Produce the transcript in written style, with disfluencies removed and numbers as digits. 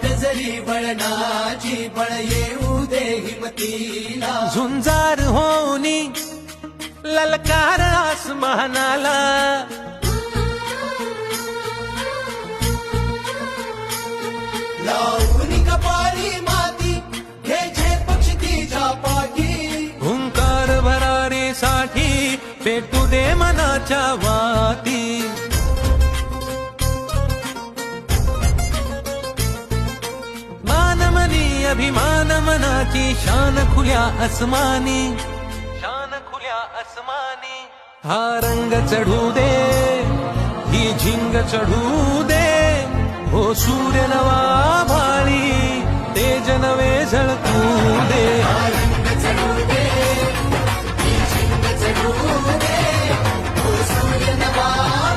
गजरी वळणाची बळ येऊ दे हिमतीला झुंजार होनी ललकार आसमानाला लावणी कपारी माती घे पक्ष तिच्या पाठी हुंकार भरारीसाठी पेटू दे मनाच्या वाती मानमनी अभिमान मनाची शान खुल्या आसमानी शान खुल्या आसमानी हा रंग चढू दे ही झिंग चढू दे हो सूर्य नवा भाळी तेज नवे झळकू दे